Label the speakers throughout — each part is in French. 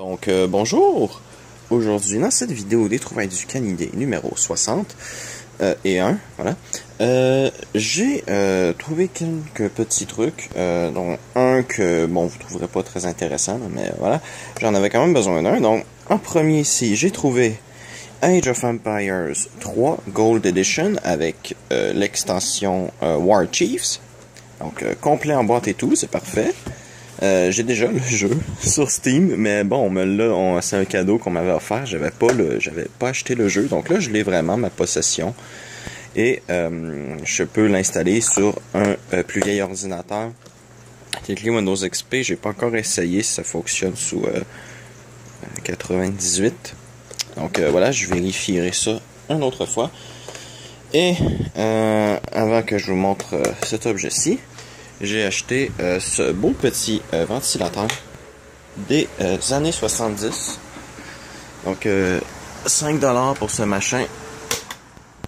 Speaker 1: Donc, bonjour! Aujourd'hui, dans cette vidéo des trouvailles du canidé numéro 60 et 1, voilà, j'ai trouvé quelques petits trucs, dont un que, bon, vous trouverez pas très intéressant, mais voilà, j'en avais quand même besoin d'un. Donc, en premier ici, j'ai trouvé Age of Empires 3 Gold Edition avec l'extension War Chiefs. Donc, complet en boîte et tout, c'est parfait. J'ai déjà le jeu sur Steam, mais bon, c'est un cadeau qu'on m'avait offert. J'avais pas acheté le jeu, donc là, je l'ai vraiment ma possession. Et je peux l'installer sur un plus vieil ordinateur. Avec les Windows XP, j'ai pas encore essayé si ça fonctionne sous 98. Donc voilà, je vérifierai ça une autre fois. Et avant que je vous montre cet objet-ci, j'ai acheté ce beau petit ventilateur des années 70. Donc 5$ pour ce machin.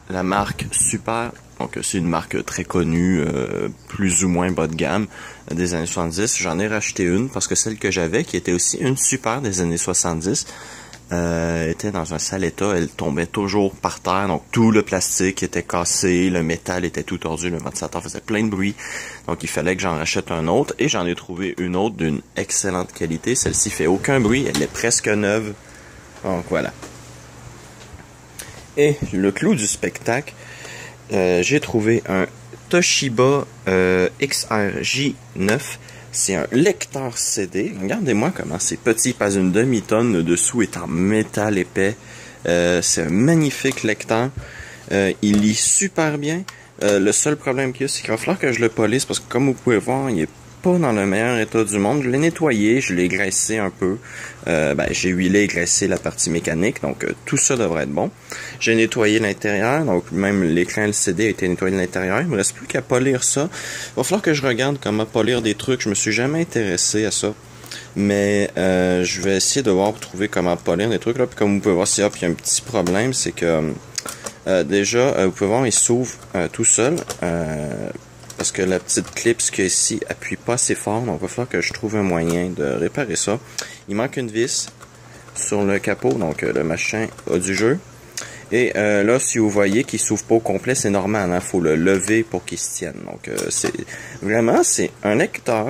Speaker 1: La marque Super. Donc c'est une marque très connue, plus ou moins bas de gamme des années 70. J'en ai racheté une parce que celle que j'avais, qui était aussi une Super des années 70, était dans un sale état, elle tombait toujours par terre, donc tout le plastique était cassé, le métal était tout tordu, le ventilateur faisait plein de bruit, donc il fallait que j'en rachète un autre, et j'en ai trouvé une autre d'une excellente qualité. Celle-ci fait aucun bruit, elle est presque neuve, donc voilà. Et le clou du spectacle, j'ai trouvé un Toshiba XRJ9. C'est un lecteur CD. Regardez-moi comment c'est petit, pas une demi-tonne. Le dessous est en métal épais. C'est un magnifique lecteur. Il lit super bien. Le seul problème qu'il y a, c'est qu'il va falloir que je le polisse parce que comme vous pouvez voir, il est pas dans le meilleur état du monde. Je l'ai nettoyé, je l'ai graissé un peu. J'ai huilé et graissé la partie mécanique, donc tout ça devrait être bon. J'ai nettoyé l'intérieur, donc même l'écran LCD a été nettoyé de l'intérieur. Il me reste plus qu'à polir ça. Il va falloir que je regarde comment polir des trucs. Je me suis jamais intéressé à ça. Mais je vais essayer de voir pour trouver comment polir des trucs là. Puis comme vous pouvez voir, il y a un petit problème, c'est que déjà, vous pouvez voir, il s'ouvre tout seul. Parce que la petite clip qu'il y a ici appuie pas assez fort, donc il va falloir que je trouve un moyen de réparer ça. Il manque une vis sur le capot, donc le machin a du jeu. Et là, si vous voyez qu'il s'ouvre pas au complet, c'est normal, hein, faut le lever pour qu'il se tienne. Donc c'est un lecteur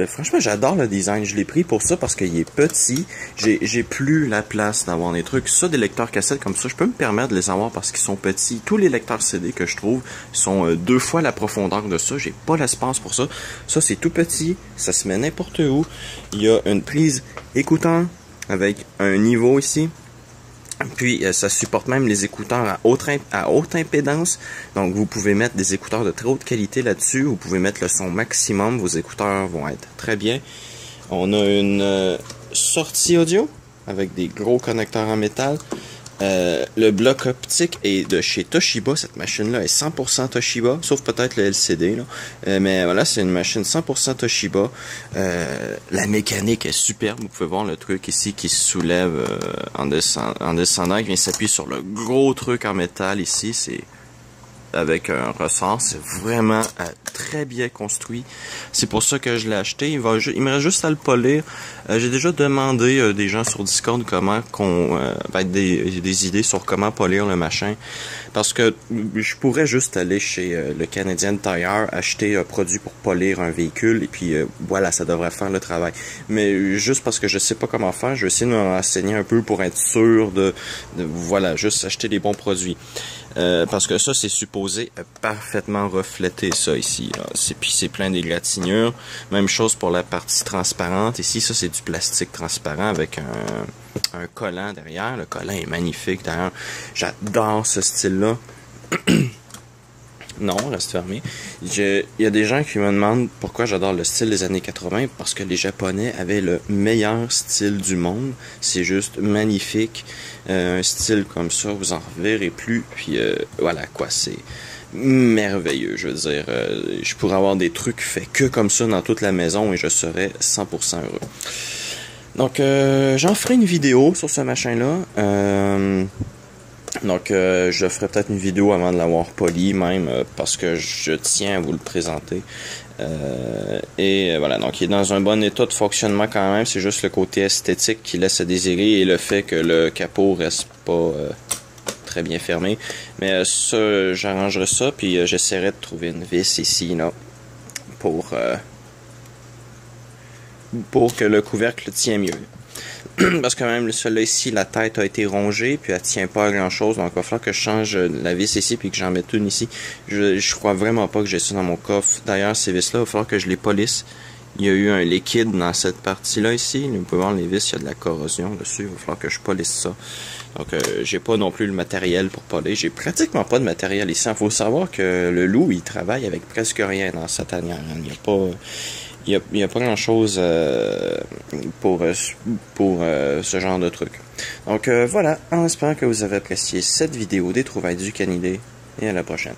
Speaker 1: franchement, j'adore le design. Je l'ai pris pour ça parce qu'il est petit. J'ai plus la place d'avoir des trucs. Ça, des lecteurs cassettes comme ça, je peux me permettre de les avoir parce qu'ils sont petits. Tous les lecteurs CD que je trouve sont 2 fois la profondeur de ça. J'ai pas l'espace pour ça. Ça, c'est tout petit. Ça se met n'importe où. Il y a une prise écouteur avec un niveau ici. Puis, ça supporte même les écouteurs à haute impédance. Donc, vous pouvez mettre des écouteurs de très haute qualité là-dessus. Vous pouvez mettre le son maximum. Vos écouteurs vont être très bien. On a une sortie audio avec des gros connecteurs en métal. Le bloc optique est de chez Toshiba. Cette machine-là est 100% Toshiba, sauf peut-être le LCD. Là. Mais voilà, c'est une machine 100% Toshiba. La mécanique est superbe. Vous pouvez voir le truc ici qui se soulève en descendant, qui vient s'appuyer sur le gros truc en métal ici. C'est avec un ressort, c'est vraiment très bien construit. C'est pour ça que je l'ai acheté. Il me reste juste à le polir. J'ai déjà demandé des gens sur Discord comment des idées sur comment polir le machin. Parce que je pourrais juste aller chez le Canadian Tire, acheter un produit pour polir un véhicule et puis voilà, ça devrait faire le travail. Mais juste parce que je sais pas comment faire, je vais essayer de me renseigner un peu pour être sûr de voilà, juste acheter les bons produits. Parce que ça, c'est supposé parfaitement refléter ça ici. Puis c'est plein d'égratignures. Même chose pour la partie transparente. Ici, ça, c'est du plastique transparent avec un collant derrière. Le collant est magnifique d'ailleurs. J'adore ce style-là. Non, reste fermé. Il y a des gens qui me demandent pourquoi j'adore le style des années 80, parce que les Japonais avaient le meilleur style du monde. C'est juste magnifique. Un style comme ça, vous en reverrez plus. Puis voilà quoi, c'est merveilleux. Je veux dire, je pourrais avoir des trucs faits que comme ça dans toute la maison et je serais 100% heureux. Donc, j'en ferai une vidéo sur ce machin-là. Donc, je ferai peut-être une vidéo avant de l'avoir poli, même, parce que je tiens à vous le présenter. Voilà, donc il est dans un bon état de fonctionnement quand même. C'est juste le côté esthétique qui laisse à désirer et le fait que le capot reste pas très bien fermé. Mais ça, j'arrangerai ça, puis j'essaierai de trouver une vis ici, là, pour que le couvercle tienne mieux. Parce que même celui-là ici, la tête a été rongée, puis elle tient pas à grand chose, donc il va falloir que je change la vis ici, puis que j'en mette une ici. Je crois vraiment pas que j'ai ça dans mon coffre. D'ailleurs, ces vis-là, il va falloir que je les polisse. Il y a eu un liquide dans cette partie-là ici. Vous pouvez voir les vis, il y a de la corrosion dessus. Il va falloir que je polisse ça. Donc, j'ai pas non plus le matériel pour polir. J'ai pratiquement pas de matériel ici. Il faut savoir que le loup, il travaille avec presque rien dans sa tanière. Il n'y a pas... Il y a pas grand chose pour ce genre de truc. Donc voilà, en espérant que vous avez apprécié cette vidéo des trouvailles du canidé et à la prochaine.